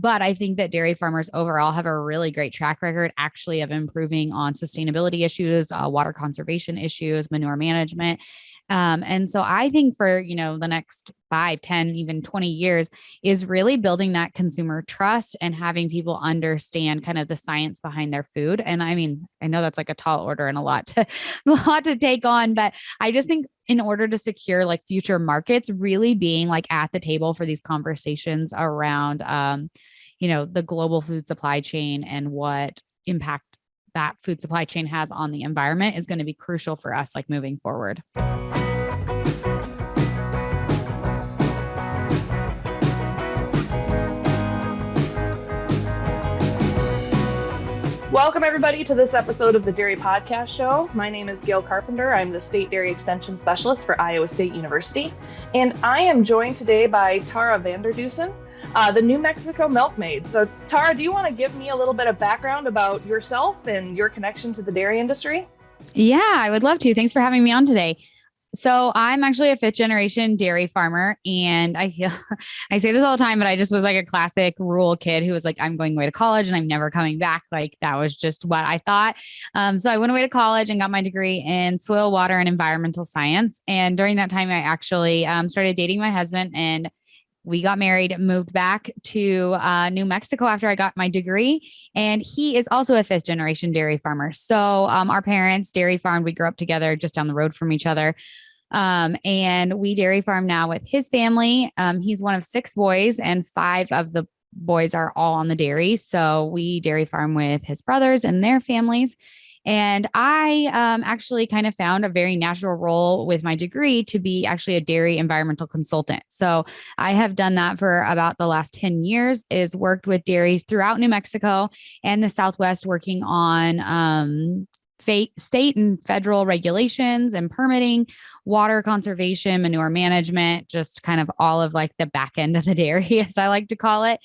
But I think that dairy farmers overall have a really great track record actually of improving on sustainability issues, water conservation issues, manure management. And so I think for, the next 5, 10, even 20 years is really building that consumer trust and having people understand kind of the science behind their food. And I mean, I know that's like a tall order and a lot to take on, but I just think in order to secure like future markets, really being like at the table for these conversations around, the global food supply chain and what impact that food supply chain has on the environment is going to be crucial for us like moving forward. Welcome, everybody, to this episode of the Dairy Podcast Show. My name is Gail Carpenter. I'm the State Dairy Extension Specialist for Iowa State University. And I am joined today by 𝗪𝗏 Vander Dussen, the New Mexico milkmaid. So, 𝗪𝗏, do you want to give me a little bit of background about yourself and your connection to the dairy industry? Yeah, I would love to. Thanks for having me on today. So I'm actually a 5th generation dairy farmer, and I say this all the time, but I just was like a classic rural kid who was like, I'm going away to college and I'm never coming back. Like that was just what I thought. So I went away to college and got my degree in soil, water, and environmental science. And during that time, I actually started dating my husband, and we got married, moved back to New Mexico after I got my degree. And he is also a 5th generation dairy farmer. So our parents dairy farmed. We grew up together just down the road from each other. And we dairy farm now with his family. He's one of 6 boys, and 5 of the boys are all on the dairy. So we dairy farm with his brothers and their families. And I actually kind of found a very natural role with my degree to be actually a dairy environmental consultant. So I have done that for about the last 10 years, is worked with dairies throughout New Mexico and the Southwest, working on state and federal regulations and permitting, water conservation, manure management, just kind of all of like the back end of the dairy, as I like to call it.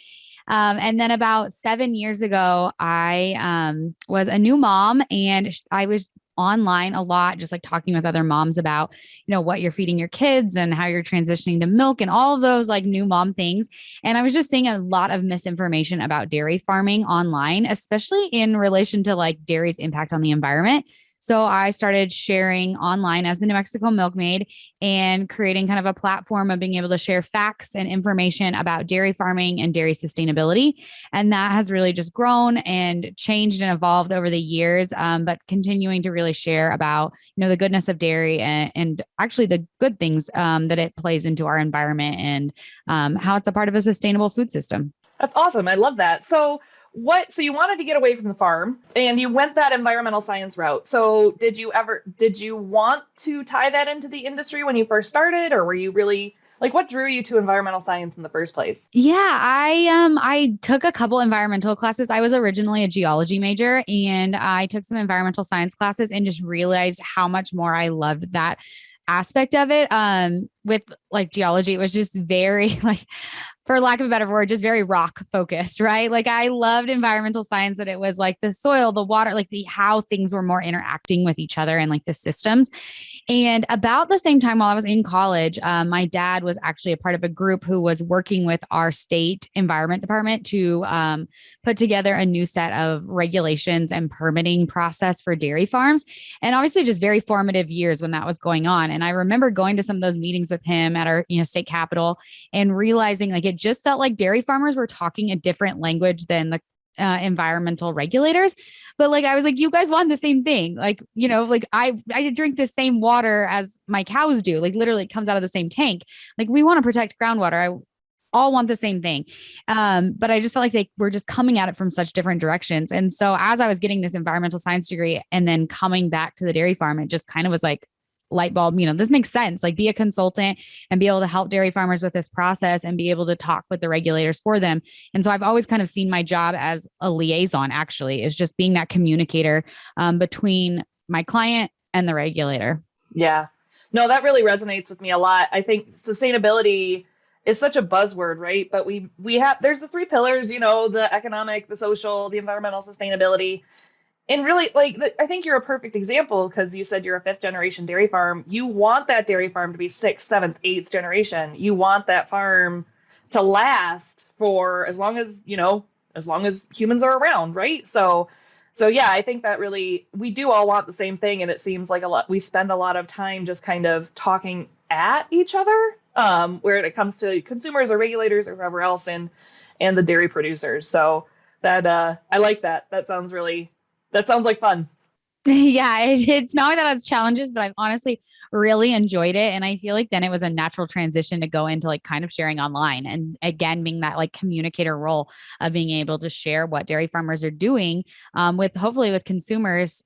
And then about 7 years ago, I was a new mom, and I was online a lot, just like talking with other moms about, what you're feeding your kids and how you're transitioning to milk and all of those like new mom things. And I was just seeing a lot of misinformation about dairy farming online, especially in relation to like dairy's impact on the environment. So I started sharing online as the New Mexico milkmaid and creating kind of a platform of being able to share facts and information about dairy farming and dairy sustainability. And that has really just grown and changed and evolved over the years, but continuing to really share about, the goodness of dairy and actually the good things that it plays into our environment and how it's a part of a sustainable food system. That's awesome. I love that. So you wanted to get away from the farm and you went that environmental science route. So did you want to tie that into the industry when you first started, or were you really like, what drew you to environmental science in the first place? Yeah, I took a couple environmental classes. I was originally a geology major, and I took some environmental science classes and just realized how much more I loved that aspect of it. With like geology, it was just very like, for lack of a better word, just very rock focused, right? Like I loved environmental science, that it was like the soil, the water, like how things were more interacting with each other and like the systems. And about the same time while I was in college, my dad was actually a part of a group who was working with our state environment department to put together a new set of regulations and permitting process for dairy farms. And obviously just very formative years when that was going on. And I remember going to some of those meetings with him at our, state capitol and realizing like it just felt like dairy farmers were talking a different language than the environmental regulators. But like, I was like, you guys want the same thing. Like, like I drink the same water as my cows do. Like literally it comes out of the same tank. Like we want to protect groundwater. I all want the same thing. But I just felt like they were just coming at it from such different directions. And so as I was getting this environmental science degree and then coming back to the dairy farm, it just kind of was like, light bulb, this makes sense. Like be a consultant and be able to help dairy farmers with this process and be able to talk with the regulators for them. And so I've always kind of seen my job as a liaison, actually, is just being that communicator between my client and the regulator. Yeah, no, that really resonates with me a lot. I think sustainability is such a buzzword, right? But there's the 3 pillars, the economic, the social, the environmental sustainability. And really, I think you're a perfect example because you said you're a 5th generation dairy farm. You want that dairy farm to be 6th, 7th, 8th generation. You want that farm to last for as long as, as long as humans are around, right? So yeah, I think that really, we do all want the same thing. And it seems like we spend a lot of time just kind of talking at each other, where it comes to consumers or regulators or whoever else and the dairy producers. So that, I like that. That sounds like fun. Yeah, it's not that it's challenges, but I've honestly really enjoyed it. And I feel like then it was a natural transition to go into like kind of sharing online. And again, being that like communicator role of being able to share what dairy farmers are doing with hopefully with consumers,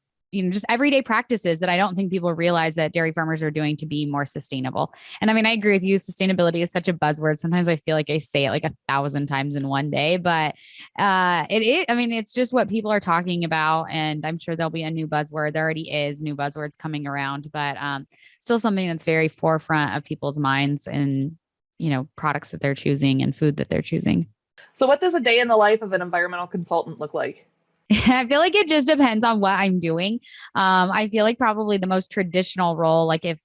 just everyday practices that I don't think people realize that dairy farmers are doing to be more sustainable. And I mean, I agree with you. Sustainability is such a buzzword. Sometimes I feel like I say it like 1,000 times in one day, but I mean, it's just what people are talking about. And I'm sure there'll be a new buzzword. There already is new buzzwords coming around, but still something that's very forefront of people's minds and, products that they're choosing and food that they're choosing. So what does a day in the life of an environmental consultant look like? I feel like it just depends on what I'm doing. I feel like probably the most traditional role, like if,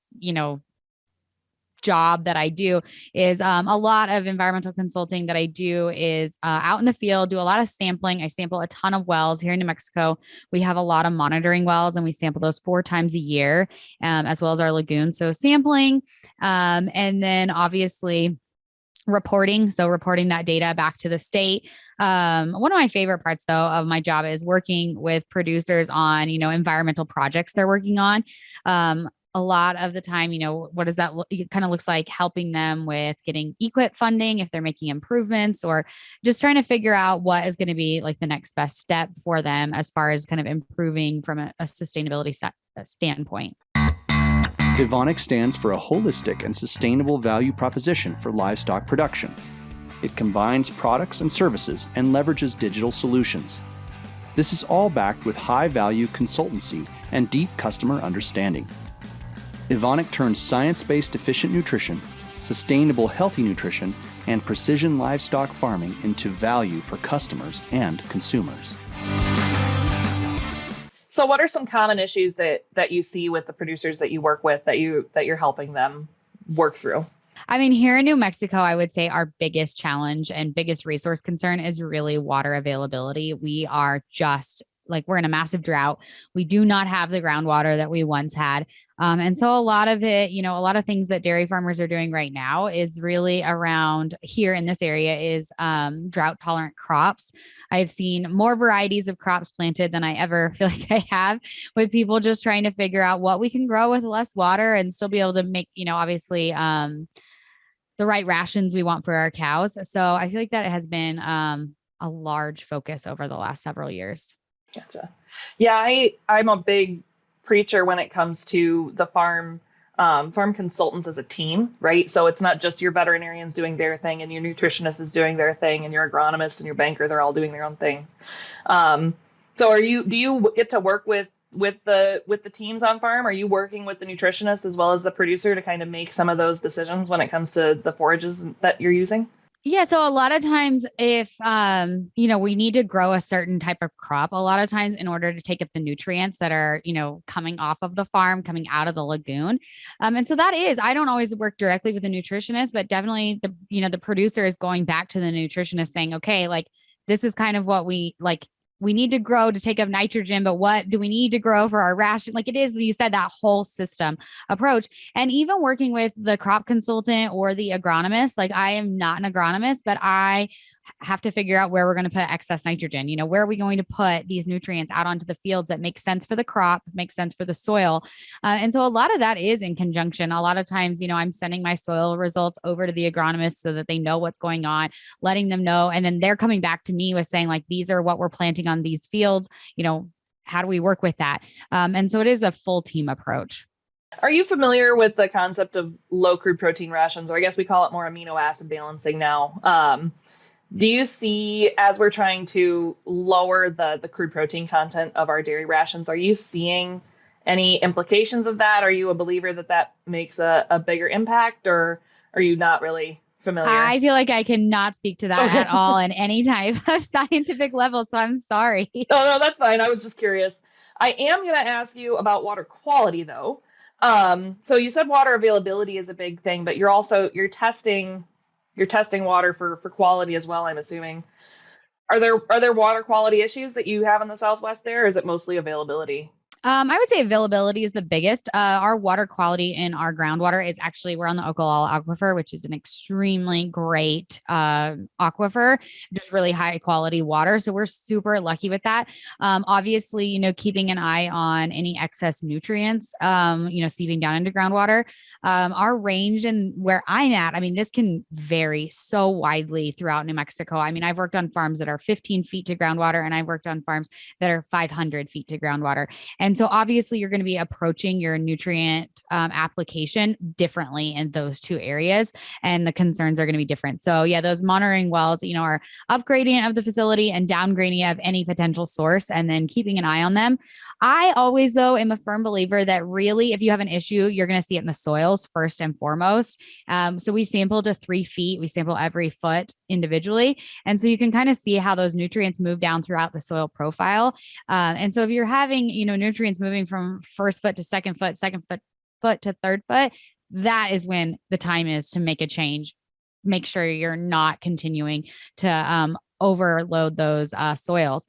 job that I do is a lot of environmental consulting that I do is out in the field, do a lot of sampling. I sample a ton of wells here in New Mexico. We have a lot of monitoring wells and we sample those 4 times a year, as well as our lagoon. So sampling, and then obviously reporting. So reporting that data back to the state. One of my favorite parts though of my job is working with producers on, environmental projects they're working on. A lot of the time, what does that look, it kind of looks like helping them with getting EQIP funding if they're making improvements or just trying to figure out what is going to be like the next best step for them as far as kind of improving from a sustainability standpoint. Evonik stands for a holistic and sustainable value proposition for livestock production. It combines products and services and leverages digital solutions. This is all backed with high-value consultancy and deep customer understanding. Evonik turns science-based efficient nutrition, sustainable healthy nutrition, and precision livestock farming into value for customers and consumers. So what are some common issues that you see with the producers that you work with that you're helping them work through? I mean, here in New Mexico, I would say our biggest challenge and biggest resource concern is really water availability. We are just like, we're in a massive drought. We do not have the groundwater that we once had. And so a lot of it, a lot of things that dairy farmers are doing right now is really around here in this area is drought tolerant crops. I've seen more varieties of crops planted than I ever feel like I have, with people just trying to figure out what we can grow with less water and still be able to make, obviously, the right rations we want for our cows. So I feel like that has been a large focus over the last several years. Gotcha. Yeah, I'm a big preacher when it comes to the farm consultants as a team, right? So it's not just your veterinarians doing their thing and your nutritionist is doing their thing and your agronomist and your banker, they're all doing their own thing. So do you get to work with the teams on farm? Are you working with the nutritionist as well as the producer to kind of make some of those decisions when it comes to the forages that you're using? Yeah. So a lot of times if, we need to grow a certain type of crop, a lot of times in order to take up the nutrients that are, coming off of the farm, coming out of the lagoon. And so I don't always work directly with the nutritionist, but definitely the producer is going back to the nutritionist saying, okay, like this is kind of what we need to grow to take up nitrogen, but what do we need to grow for our ration? Like it is, you said, that whole system approach. And even working with the crop consultant or the agronomist, like I am not an agronomist, but I have to figure out where we're going to put excess nitrogen. Where are we going to put these nutrients out onto the fields that make sense for the crop, make sense for the soil. And so a lot of that is in conjunction. A lot of times, I'm sending my soil results over to the agronomist so that they know what's going on, letting them know. And then they're coming back to me with saying like, these are what we're planting on these fields. How do we work with that? And so it is a full team approach. Are you familiar with the concept of low crude protein rations, or I guess we call it more amino acid balancing now? Do you see, as we're trying to lower the crude protein content of our dairy rations, are you seeing any implications of that? Are you a believer that makes a bigger impact, or are you not really familiar? I feel like I cannot speak to that at all in any type of scientific level, so I'm sorry. No, that's fine. I was just curious. I am going to ask you about water quality, though. So you said water availability is a big thing, but you're testing you're testing water for quality as well, I'm assuming. Are there water quality issues that you have in the Southwest there, or is it mostly availability? I would say availability is the biggest. Our water quality in our groundwater is actually, we're on the 𝗺𝗃𝗃 aquifer, which is an extremely great aquifer, just really high quality water. So we're super lucky with that. Obviously, keeping an eye on any excess nutrients, seeping down into groundwater. Our range and where I'm at, I mean, this can vary so widely throughout New Mexico. I mean, I've worked on farms that are 15 feet to groundwater, and I've worked on farms that are 500 feet to groundwater. And so obviously you're going to be approaching your nutrient application differently in those two areas, and the concerns are going to be different. So yeah, those monitoring wells, are upgrading of the facility and downgrading of any potential source, and then keeping an eye on them. I always, though, am a firm believer that really, if you have an issue, you're going to see it in the soils first and foremost. So we sample to 3 feet. We sample every foot individually. And so you can kind of see how those nutrients move down throughout the soil profile. And so if you're having, nutrients moving from first foot to second foot to third foot, that is when the time is to make a change. Make sure you're not continuing to overload those soils,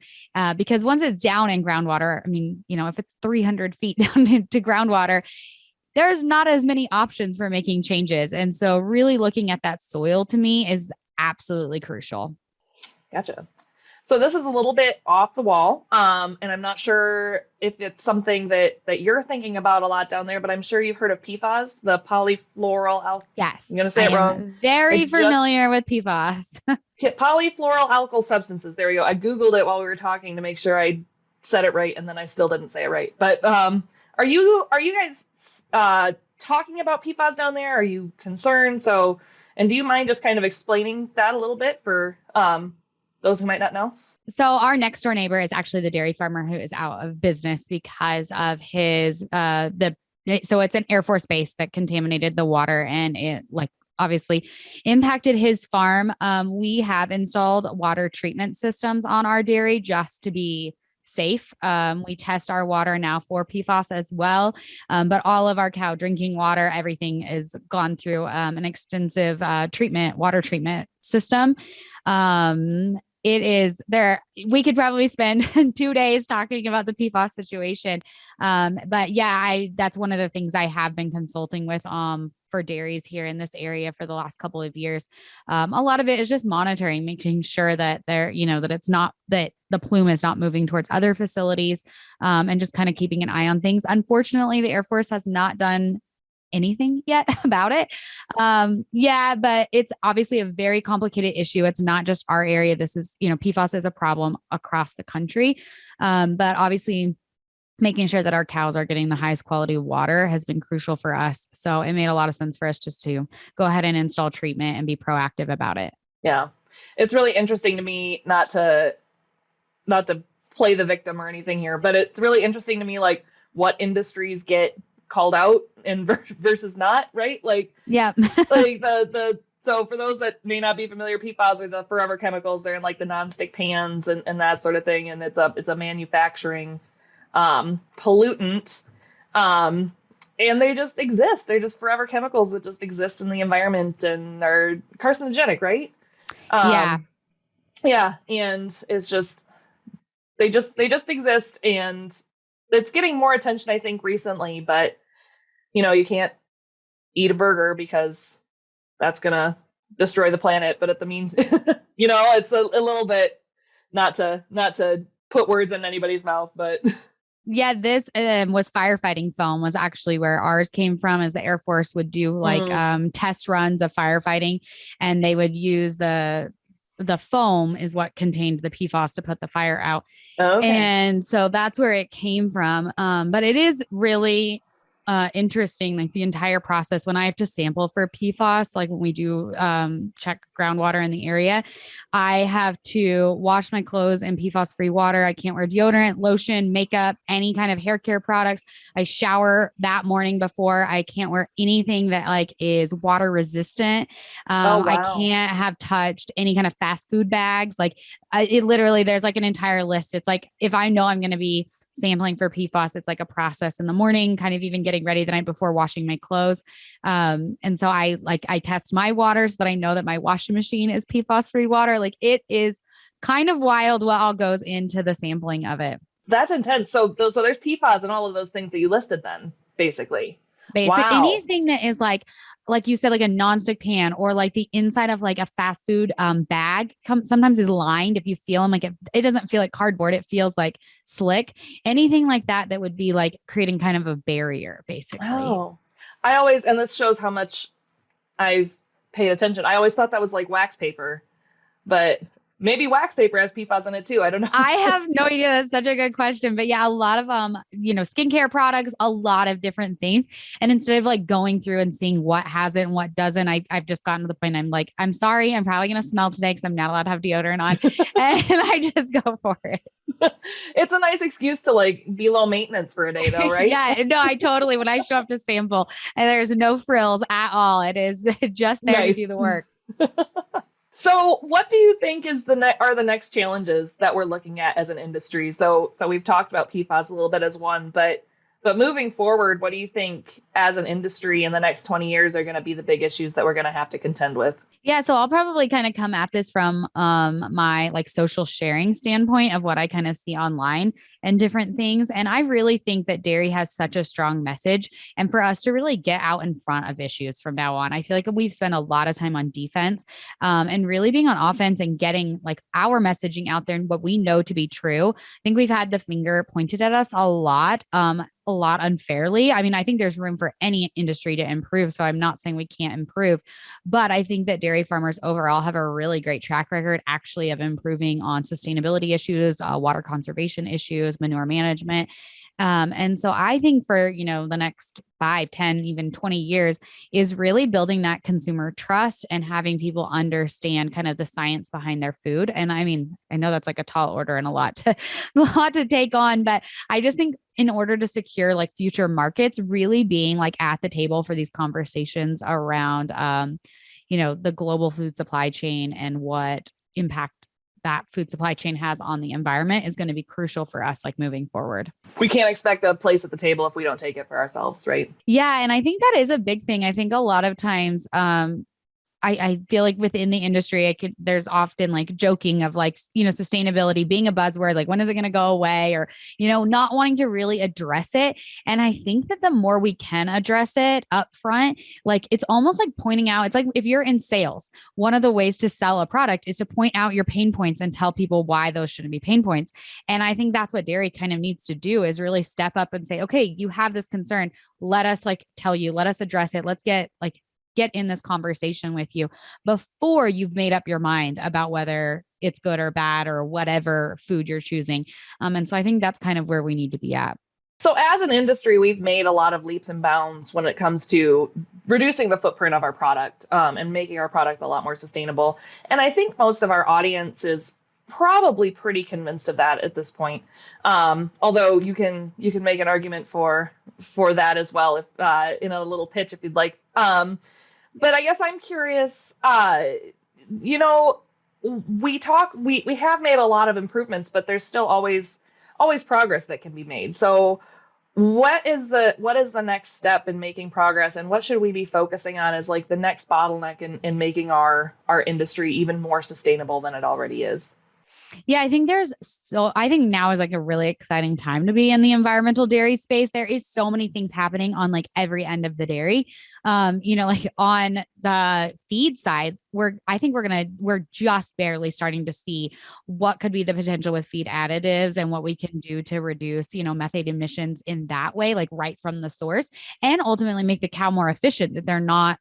because once it's down in groundwater, I mean, if it's 300 feet down into groundwater, there's not as many options for making changes. And so really looking at that soil to me is absolutely crucial. Gotcha. So this is a little bit off the wall, and I'm not sure if it's something that you're thinking about a lot down there, but I'm sure you've heard of PFAS, the polyfluoroalkyl. Yes. I'm going to say it wrong. Very familiar with PFAS. Polyfluoroalkyl substances. There we go. I Googled it while we were talking to make sure I said it right, and then I still didn't say it right. But are you guys talking about PFAS down there? Are you concerned? And do you mind just kind of explaining that a little bit for those who might not know? So our next door neighbor is actually the dairy farmer who is out of business because of his, so it's an Air Force base that contaminated the water, and it obviously impacted his farm. We have installed water treatment systems on our dairy just to be safe. We test our water now for PFAS as well. But all of our cow drinking water, everything is gone through an extensive water treatment system. It is there. We could probably spend 2 days talking about the PFAS situation. But yeah, that's one of the things I have been consulting with for dairies here in this area for the last couple of years. A lot of it is just monitoring, making sure that that it's not, that the plume is not moving towards other facilities, and just kind of keeping an eye on things. Unfortunately, the Air Force has not done anything yet about it. But it's obviously a very complicated issue. It's not just our area. This is, PFAS is a problem across the country. But obviously making sure that our cows are getting the highest quality of water has been crucial for us. So it made a lot of sense for us just to go ahead and install treatment and be proactive about it. Yeah. It's really interesting to me, not to play the victim or anything here, but it's really interesting to me, like what industries get called out and versus not, right? Yeah. So for those that may not be familiar, PFAS are the forever chemicals. They're in like the nonstick pans and that sort of thing. And it's a manufacturing pollutant. And they just exist. They're just forever chemicals that just exist in the environment and are carcinogenic, right? Yeah. Yeah. And it's just, they just exist, and it's getting more attention, I think, recently, but you can't eat a burger because that's going to destroy the planet. But at the means, it's a little bit not to put words in anybody's mouth, but yeah, this was firefighting foam was actually where ours came from, as the Air Force would do test runs of firefighting, and they would use the foam is what contained the PFAS to put the fire out. Okay. And so that's where it came from. But it is really interesting, like the entire process when I have to sample for PFAS, like when we do check groundwater in the area, I have to wash my clothes in PFAS-free water. I can't wear deodorant, lotion, makeup, any kind of hair care products. I shower that morning before. I can't wear anything that is water resistant. Oh, wow. I can't have touched any kind of fast food bags. It literally, there's an entire list. It's if I know I'm going to be sampling for PFAS, it's a process in the morning, kind of even getting getting ready the night before washing my clothes. And so I test my water so that I know that my washing machine is PFAS-free water. Like it is kind of wild what all goes into the sampling of it. That's intense. So there's PFAS and all of those things that you listed then, basically. Wow. Anything that is like you said, like a nonstick pan or like the inside of like a fast food bag sometimes is lined. If you feel them, like it doesn't feel like cardboard. It feels like slick. Anything like that would be like creating kind of a barrier, basically. Oh, and this shows how much I've paid attention. I always thought that was like wax paper, but maybe wax paper has PFAS in it too. I don't know. I have no idea. That's such a good question. But yeah, a lot of skincare products, a lot of different things. And instead of like going through and seeing what has it and what doesn't, I've just gotten to the point I'm like, I'm sorry, I'm probably going to smell today because I'm not allowed to have deodorant on. And I just go for it. It's a nice excuse to like be low maintenance for a day though, right? Yeah, no, I totally, when I show up to sample and there's no frills at all, it is just there to do the work. So what do you think is are the next challenges that we're looking at as an industry? So we've talked about PFAS a little bit as one, but moving forward, what do you think as an industry in the next 20 years are going to be the big issues that we're going to have to contend with? Yeah. So I'll probably kind of come at this from my like social sharing standpoint of what I kind of see online and different things. And I really think that dairy has such a strong message, and for us to really get out in front of issues from now on, I feel like we've spent a lot of time on defense and really being on offense and getting like our messaging out there and what we know to be true. I think we've had the finger pointed at us a lot unfairly. I mean, I think there's room for any industry to improve. So I'm not saying we can't improve, but I think that dairy farmers overall have a really great track record actually of improving on sustainability issues, water conservation issues, manure management. And so I think for, the next 5, 10, even 20 years is really building that consumer trust and having people understand kind of the science behind their food. And I mean, I know that's like a tall order and a lot to take on, but I just think in order to secure like future markets, really being like at the table for these conversations around, the global food supply chain and what impact that food supply chain has on the environment is going to be crucial for us, like moving forward. We can't expect a place at the table if we don't take it for ourselves, right? Yeah. And I think that is a big thing. I think a lot of times, I feel like within the industry, there's often like joking of like, sustainability being a buzzword, like when is it going to go away, or, not wanting to really address it. And I think that the more we can address it up front, like it's almost like pointing out, it's like if you're in sales, one of the ways to sell a product is to point out your pain points and tell people why those shouldn't be pain points. And I think that's what dairy kind of needs to do, is really step up and say, okay, you have this concern. Let us tell you, let us address it. Let's get in this conversation with you before you've made up your mind about whether it's good or bad or whatever food you're choosing. And so I think that's kind of where we need to be at. So as an industry, we've made a lot of leaps and bounds when it comes to reducing the footprint of our product and making our product a lot more sustainable. And I think most of our audience is probably pretty convinced of that at this point. Although you can make an argument for that as well, if in a little pitch, if you'd like. But I guess I'm curious, we have made a lot of improvements, but there's still always progress that can be made. So what is the next step in making progress, and what should we be focusing on as like the next bottleneck in making our industry even more sustainable than it already is? Yeah, I think now is like a really exciting time to be in the environmental dairy space. There is so many things happening on like every end of the dairy. Like on the feed side, we're just barely starting to see what could be the potential with feed additives and what we can do to reduce, methane emissions in that way, like right from the source, and ultimately make the cow more efficient, that they're not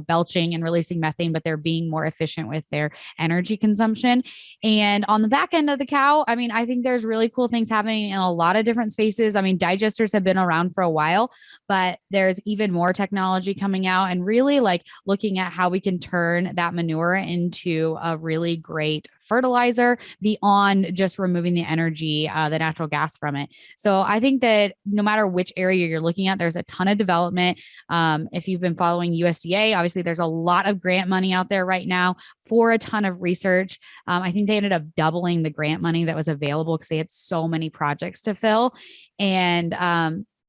belching and releasing methane, but they're being more efficient with their energy consumption. And on the back end of the cow, I mean, I think there's really cool things happening in a lot of different spaces. I mean, digesters have been around for a while, but there's even more technology coming out, and really like looking at how we can turn that manure into a really great fertilizer beyond just removing the energy, the natural gas from it. So I think that no matter which area you're looking at, there's a ton of development. If you've been following USDA, obviously there's a lot of grant money out there right now for a ton of research. I think they ended up doubling the grant money that was available because they had so many projects to fill. And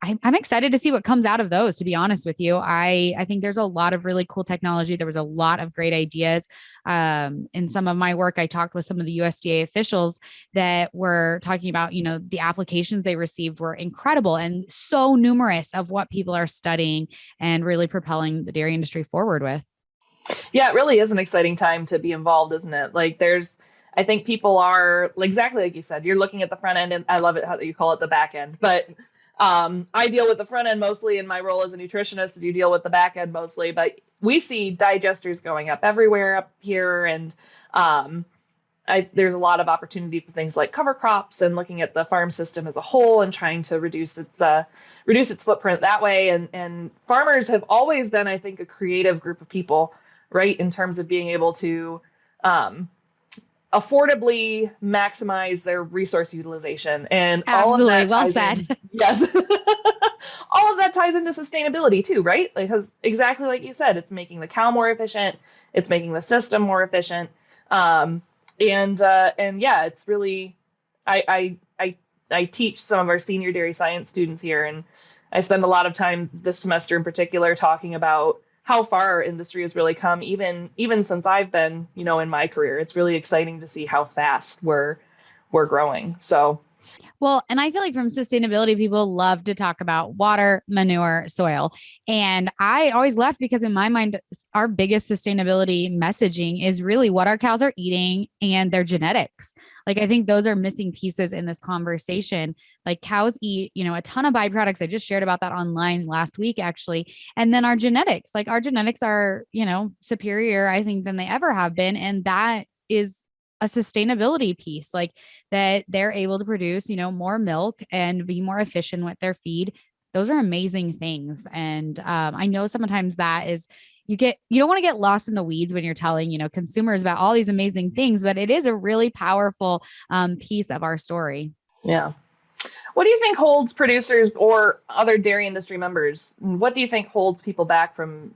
I'm excited to see what comes out of those, to be honest with you. I think there's a lot of really cool technology. There was a lot of great ideas. In some of my work, I talked with some of the USDA officials that were talking about, the applications they received were incredible and so numerous of what people are studying and really propelling the dairy industry forward with. Yeah, it really is an exciting time to be involved, isn't it? I think people are exactly like you said, you're looking at the front end, and I love it how you call it the back end, but I deal with the front end mostly in my role as a nutritionist, and you deal with the back end mostly, but we see digesters going up everywhere up here. And there's a lot of opportunity for things like cover crops and looking at the farm system as a whole and trying to reduce its footprint that way. And farmers have always been, I think, a creative group of people, right? In terms of being able to affordably maximize their resource utilization. And absolutely, all of that well said. Yes. All of that ties into sustainability too, right? Because exactly like you said, it's making the cow more efficient. It's making the system more efficient. And yeah, it's really, I teach some of our senior dairy science students here, and I spend a lot of time this semester in particular talking about how far our industry has really come, even since I've been, in my career. It's really exciting to see how fast we're growing. So. Well, and I feel like from sustainability, people love to talk about water, manure, soil. And I always laugh because in my mind, our biggest sustainability messaging is really what our cows are eating and their genetics. Like, I think those are missing pieces in this conversation. Like, cows eat, a ton of byproducts. I just shared about that online last week, actually. And then our genetics are, superior, I think, than they ever have been. And that is a sustainability piece, like that they're able to produce, more milk and be more efficient with their feed. Those are amazing things. And I know sometimes that is, you don't want to get lost in the weeds when you're telling, consumers about all these amazing things, but it is a really powerful piece of our story. Yeah. What do you think holds producers or other dairy industry members? What do you think holds people back from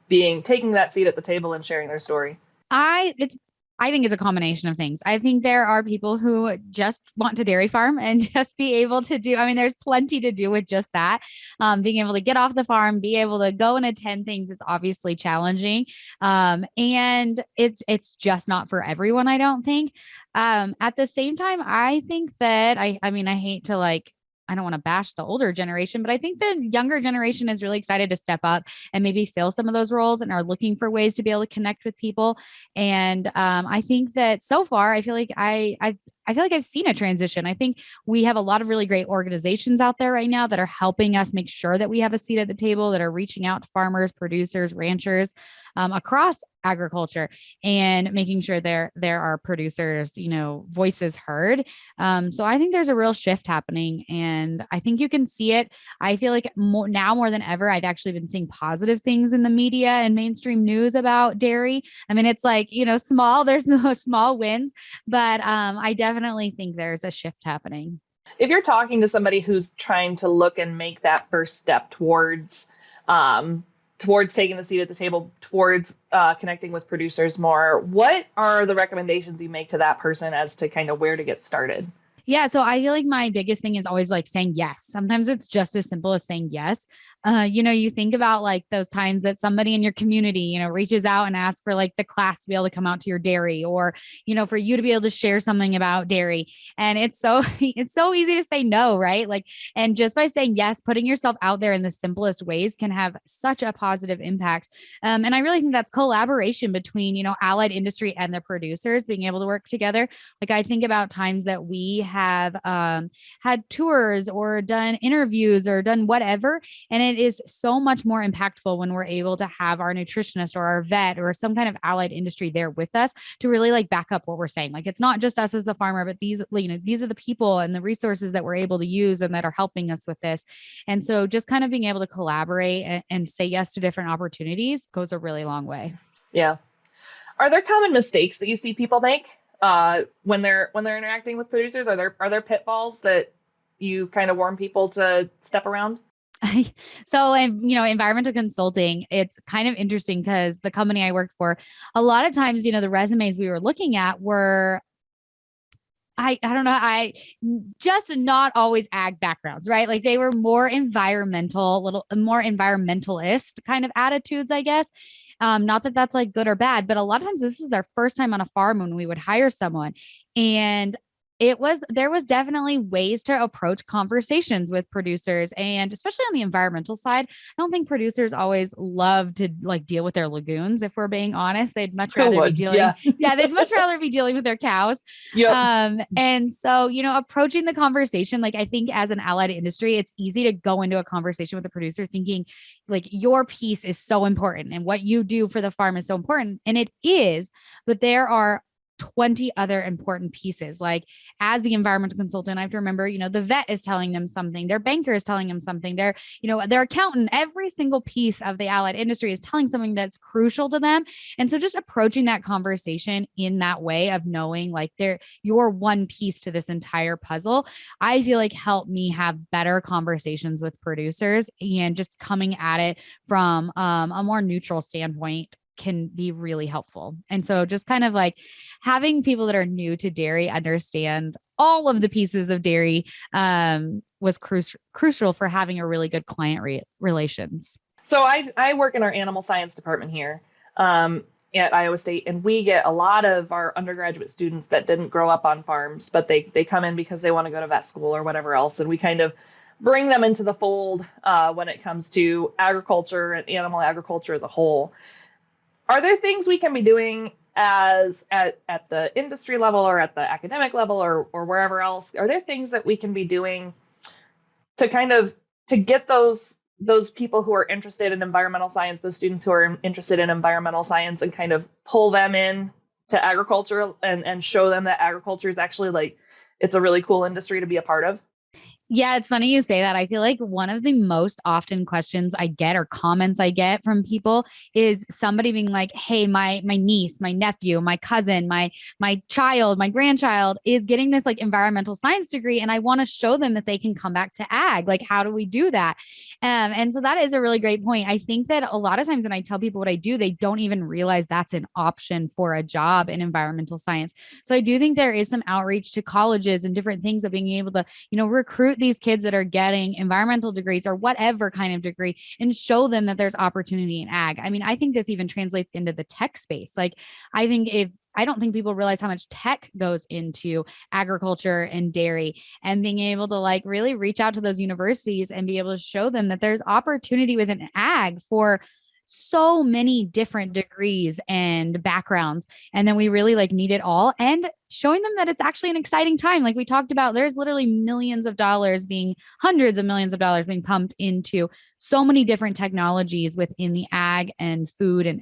taking that seat at the table and sharing their story? I think it's a combination of things. I think there are people who just want to dairy farm and just be able to there's plenty to do with just that. Being able to get off the farm, be able to go and attend things is obviously challenging. And it's just not for everyone, I don't think. At the same time, I think that I hate to I don't want to bash the older generation, but I think the younger generation is really excited to step up and maybe fill some of those roles and are looking for ways to be able to connect with people. And I think that so far, I feel like I've seen a transition. I think we have a lot of really great organizations out there right now that are helping us make sure that we have a seat at the table, that are reaching out to farmers, producers, ranchers across agriculture and making sure there are producers, voices heard. So I think there's a real shift happening, and I think you can see it. I feel like now more than ever, I've actually been seeing positive things in the media and mainstream news about dairy. It's like, there's no small wins, but I definitely think there's a shift happening. If you're talking to somebody who's trying to look and make that first step towards taking the seat at the table, towards connecting with producers more, what are the recommendations you make to that person as to kind of where to get started? Yeah. So I feel like my biggest thing is always saying yes. Sometimes it's just as simple as saying yes. You think about those times that somebody in your community, reaches out and asks for the class to be able to come out to your dairy, or, for you to be able to share something about dairy. And it's so easy to say no, right? And just by saying yes, putting yourself out there in the simplest ways can have such a positive impact. And I really think that's collaboration between, allied industry and the producers being able to work together. I think about times that we have had tours or done interviews or done whatever, and it is so much more impactful when we're able to have our nutritionist or our vet or some kind of allied industry there with us to really back up what we're saying. It's not just us as the farmer, but these are the people and the resources that we're able to use and that are helping us with this. And so just kind of being able to collaborate and say yes to different opportunities goes a really long way. Yeah. Are there common mistakes that you see people make when they're interacting with producers? Are there pitfalls that you kind of warn people to step around? So, environmental consulting, it's kind of interesting because the company I worked for, a lot of times, the resumes we were looking at were I don't know. I just not always ag backgrounds, right? Like they were more environmental, little more environmentalist kind of attitudes, I guess. Not that that's like good or bad, but a lot of times this was their first time on a farm when we would hire someone. And there was definitely ways to approach conversations with producers, and especially on the environmental side. I don't think producers always love to like deal with their lagoons. If we're being honest, they'd much rather be dealing. Yeah, they'd much rather be dealing with their cows. Yep. And so, approaching the conversation, like I think as an allied industry, it's easy to go into a conversation with a producer thinking like your piece is so important and what you do for the farm is so important. And it is, but there are 20 other important pieces. Like as the environmental consultant, I have to remember, the vet is telling them something, their banker is telling them something, their accountant, every single piece of the allied industry is telling something that's crucial to them. And so just approaching that conversation in that way of knowing like you're one piece to this entire puzzle, I feel like helped me have better conversations with producers, and just coming at it from a more neutral standpoint can be really helpful. And so just kind of like having people that are new to dairy understand all of the pieces of dairy was crucial for having a really good client relations. So I work in our animal science department here at Iowa State, and we get a lot of our undergraduate students that didn't grow up on farms, but they come in because they want to go to vet school or whatever else. And we kind of bring them into the fold when it comes to agriculture and animal agriculture as a whole. Are there things we can be doing at the industry level or at the academic level or wherever else? Are there things that we can be doing to get those people who are interested in environmental science, those students who are interested in environmental science, and kind of pull them in to agriculture and show them that agriculture is actually like, it's a really cool industry to be a part of? Yeah, it's funny you say that. I feel like one of the most often questions I get or comments I get from people is somebody being like, hey, my niece, my nephew, my cousin, my child, my grandchild is getting this like environmental science degree, and I want to show them that they can come back to ag. Like, how do we do that? And so that is a really great point. I think that a lot of times when I tell people what I do, they don't even realize that's an option for a job in environmental science. So I do think there is some outreach to colleges and different things of being able to, recruit these kids that are getting environmental degrees or whatever kind of degree and show them that there's opportunity in ag. I mean, I think this even translates into the tech space. Like, I don't think people realize how much tech goes into agriculture and dairy, and being able to like really reach out to those universities and be able to show them that there's opportunity within ag for so many different degrees and backgrounds. And then we really like need it all, and showing them that it's actually an exciting time. Like we talked about, there's literally hundreds of millions of dollars being pumped into so many different technologies within the ag and food and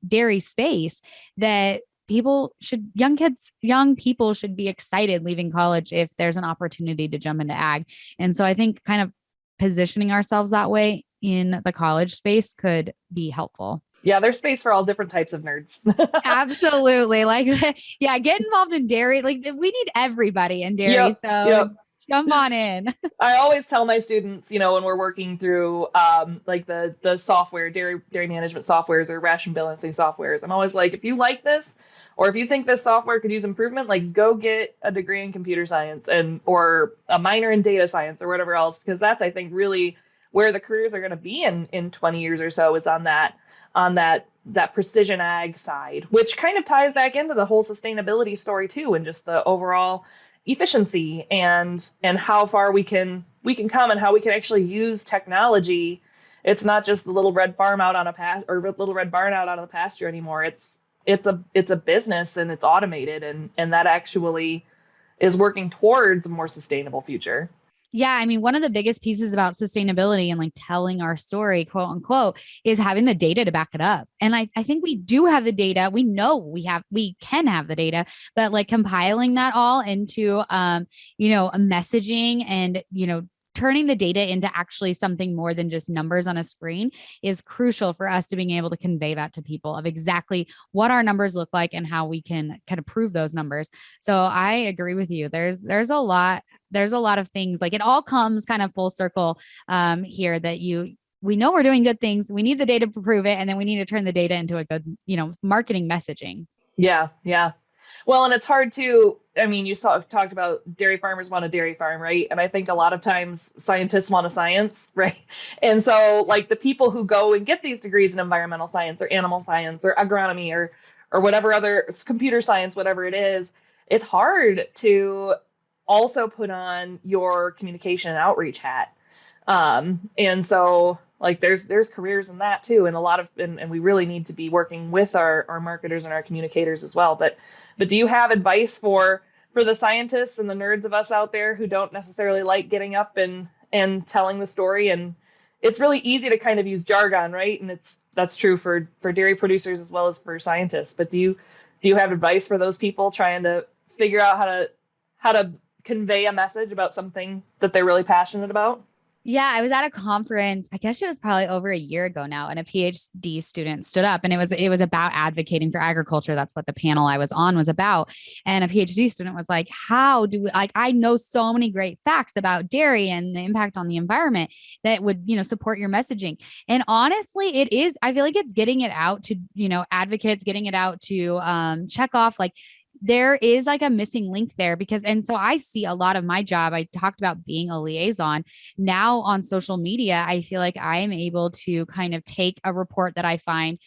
dairy space that young people should be excited leaving college if there's an opportunity to jump into ag. And so I think kind of positioning ourselves that way in the college space could be helpful. Yeah, there's space for all different types of nerds. Absolutely. Like, yeah, get involved in dairy. Like we need everybody in dairy. Jump on in. I always tell my students, when we're working through like the software, dairy management softwares or ration balancing softwares, I'm always like, if you like this, or if you think this software could use improvement, like go get a degree in computer science or a minor in data science or whatever else, because that's, I think, really where the careers are going to be in 20 years or so, is on that precision ag side, which kind of ties back into the whole sustainability story too, and just the overall efficiency and how far we can come and how we can actually use technology. It's not just the little red farm out on little red barn out on the pasture anymore. It's a business, and it's automated, and that actually is working towards a more sustainable future. Yeah. I mean, one of the biggest pieces about sustainability and like telling our story, quote unquote, is having the data to back it up. And I think we do have the data. We know we can have the data, but like compiling that all into, a messaging and, turning the data into actually something more than just numbers on a screen is crucial for us to being able to convey that to people of exactly what our numbers look like and how we can kind of prove those numbers. So I agree with you. There's a lot of things, like it all comes kind of full circle here, that we know we're doing good things. We need the data to prove it. And then we need to turn the data into a good, marketing messaging. Yeah. Yeah. Well, and it's hard to, I mean, talked about dairy farmers want a dairy farm, right? And I think a lot of times scientists want a science, right? And so like the people who go and get these degrees in environmental science or animal science or agronomy or whatever other computer science, whatever it is, it's hard to also put on your communication and outreach hat. And so like there's careers in that too. And a lot of, and we really need to be working with our marketers and our communicators as well. But do you have advice for the scientists and the nerds of us out there who don't necessarily like getting up and telling the story? And it's really easy to kind of use jargon, right? And that's true for dairy producers as well as for scientists. But do you have advice for those people trying to figure out how to convey a message about something that they're really passionate about? Yeah, I was at a conference, I guess it was probably over a year ago now, and a PhD student stood up, and it was about advocating for agriculture. That's what the panel I was on was about. And a PhD student was like, I know so many great facts about dairy and the impact on the environment that would, support your messaging. And honestly, I feel like it's getting it out to, advocates, getting it out to check off like, there is like a missing link there and so I see a lot of my job. I talked about being a liaison now on social media. I feel like I am able to kind of take a report that I find,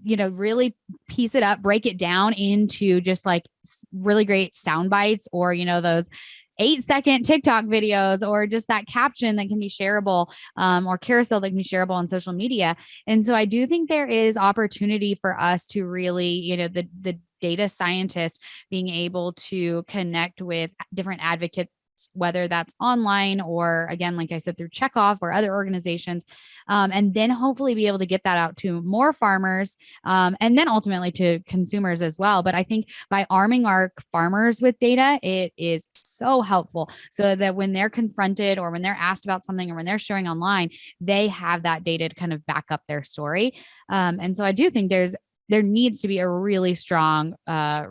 really piece it up, break it down into just like really great sound bites or, those 8-second TikTok videos or just that caption that can be shareable or carousel that can be shareable on social media. And so I do think there is opportunity for us to really, the data scientists being able to connect with different advocates, whether that's online or again, like I said, through Checkoff or other organizations, and then hopefully be able to get that out to more farmers and then ultimately to consumers as well. But I think by arming our farmers with data, it is so helpful so that when they're confronted or when they're asked about something or when they're showing online, they have that data to kind of back up their story. And so I do think there needs to be a really strong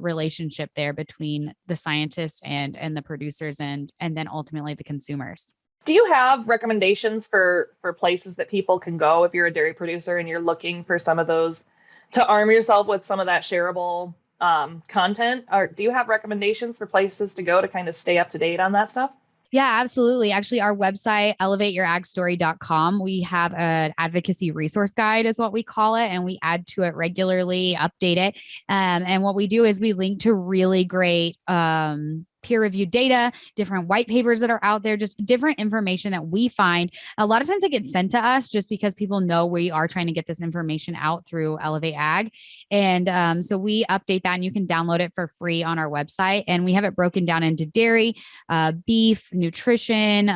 relationship there between the scientists and the producers and then ultimately the consumers. Do you have recommendations for places that people can go if you're a dairy producer and you're looking for some of those to arm yourself with some of that shareable content? Or do you have recommendations for places to go to kind of stay up to date on that stuff? Yeah, absolutely. Actually, our website, 𝗟𝗏𝑒𝑦𝑜urAgStory.com, we have an advocacy resource guide is what we call it. And we add to it regularly, update it. And what we do is we link to really great peer-reviewed data, different white papers that are out there, just different information that we find. A lot of times it gets sent to us just because people know we are trying to get this information out through Elevate Ag. And so we update that and you can download it for free on our website. And we have it broken down into dairy, beef, nutrition,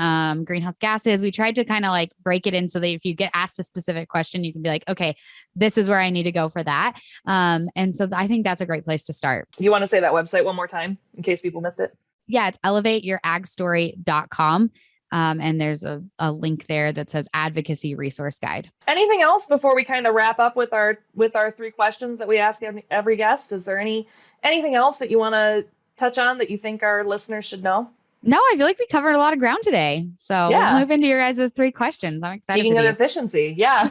greenhouse gases. We tried to kind of like break it in so that if you get asked a specific question, you can be like, okay, this is where I need to go for that. And so I think that's a great place to start. You want to say that website one more time in case people missed it? Yeah, it's 𝗟𝗏𝗟𝗏𝗟𝗏𝗟𝗏𝗟𝗏𝗟𝗏𝗟𝗏𝗟.com. And there's a link there that says Advocacy Resource Guide. Anything else before we kind of wrap up with our 3 questions that we ask every guest? Is there anything else that you want to touch on that you think our listeners should know? No, I feel like we covered a lot of ground today. So yeah. We'll move into your guys' 3 questions. I'm excited. Speaking of efficiency, yeah.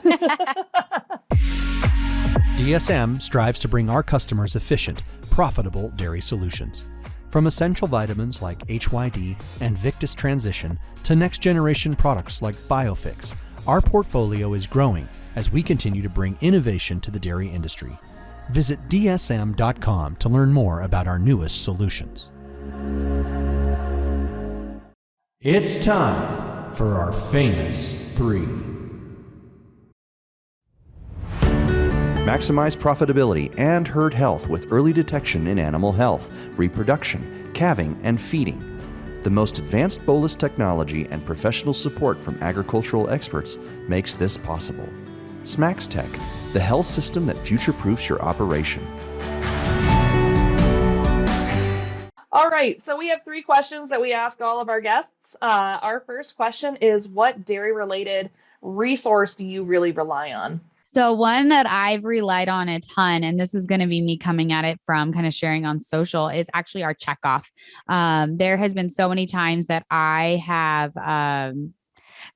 DSM strives to bring our customers efficient, profitable dairy solutions. From essential vitamins like HYD and Victus Transition to next-generation products like BioFix, our portfolio is growing as we continue to bring innovation to the dairy industry. Visit dsm.com to learn more about our newest solutions. It's time for our famous 3. Maximize profitability and herd health with early detection in animal health, reproduction, calving, and feeding. The most advanced bolus technology and professional support from agricultural experts makes this possible. SMAX Tech, the health system that future-proofs your operation. All right, so we have 3 questions that we ask all of our guests. Our first question is, what dairy-related resource do you really rely on? So one that I've relied on a ton, and this is going to be me coming at it from kind of sharing on social, is actually our Checkoff. There has been so many times that I have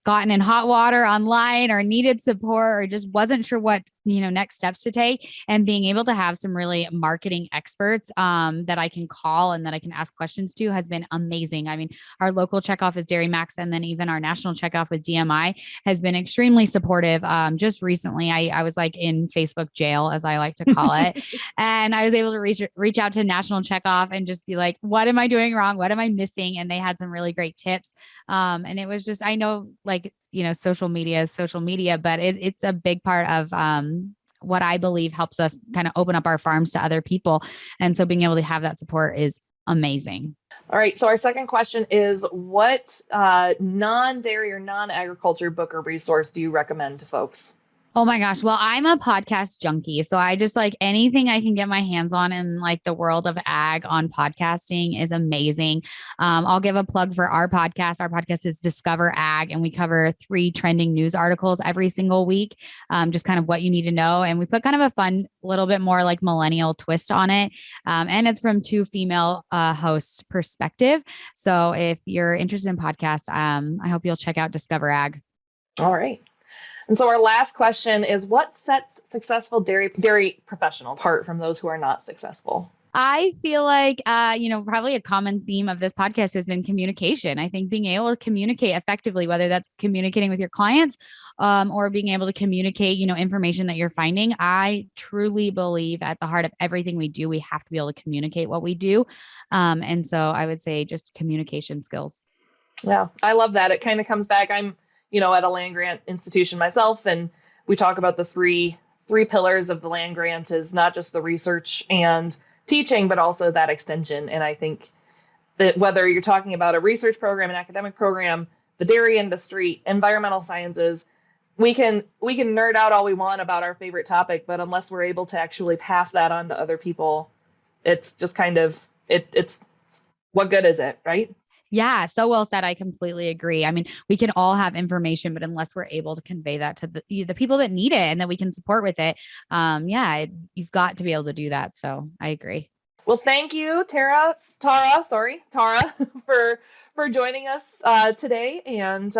gotten in hot water online or needed support or just wasn't sure what next steps to take, and being able to have some really marketing experts that I can call and that I can ask questions to has been amazing. I mean, our local checkoff is Dairy Max, and then even our national checkoff with DMI has been extremely supportive. Just recently, I was like in Facebook jail, as I like to call it, and I was able to reach out to national checkoff and just be like, what am I doing wrong? What am I missing? And they had some really great tips. And it was just, I know, like, social media is social media, but it's a big part of what I believe helps us kind of open up our farms to other people. And so being able to have that support is amazing. All right. So our second question is, what non-dairy or non-agriculture book or resource do you recommend to folks? Oh my gosh. Well, I'm a podcast junkie. So I just like anything I can get my hands on in like the world of ag on podcasting is amazing. I'll give a plug for our podcast. Our podcast is Discover Ag, and we cover 3 trending news articles every single week. Just kind of what you need to know. And we put kind of a fun, little bit more like millennial twist on it. And it's from 2 female hosts' perspective. So if you're interested in podcasts, I hope you'll check out Discover Ag. All right. And so our last question is, what sets successful dairy professionals apart from those who are not successful? I feel like, probably a common theme of this podcast has been communication. I think being able to communicate effectively, whether that's communicating with your clients or being able to communicate, information that you're finding. I truly believe at the heart of everything we do, we have to be able to communicate what we do. And so I would say just communication skills. Yeah, I love that. It kind of comes back. I'm at a land grant institution myself, and we talk about the three pillars of the land grant is not just the research and teaching, but also that extension. And I think that whether you're talking about a research program, an academic program, the dairy industry, environmental sciences, we can nerd out all we want about our favorite topic, but unless we're able to actually pass that on to other people, it's just kind of, it's what good is it, right? Yeah, so well said. I completely agree. I mean, we can all have information, but unless we're able to convey that to the people that need it and that we can support with it, you've got to be able to do that. So I agree. Well, thank you, Tara, for joining us today. And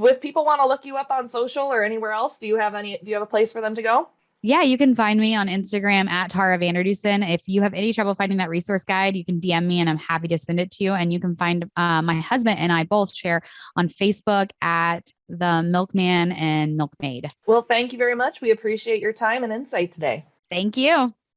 if people want to look you up on social or anywhere else, do you have a place for them to go? Yeah, you can find me on Instagram at @Vander Dussen. If you have any trouble finding that resource guide, you can DM me and I'm happy to send it to you. And you can find my husband and I both share on Facebook at The Milkman and Milkmaid. Well, thank you very much. We appreciate your time and insight today. Thank you.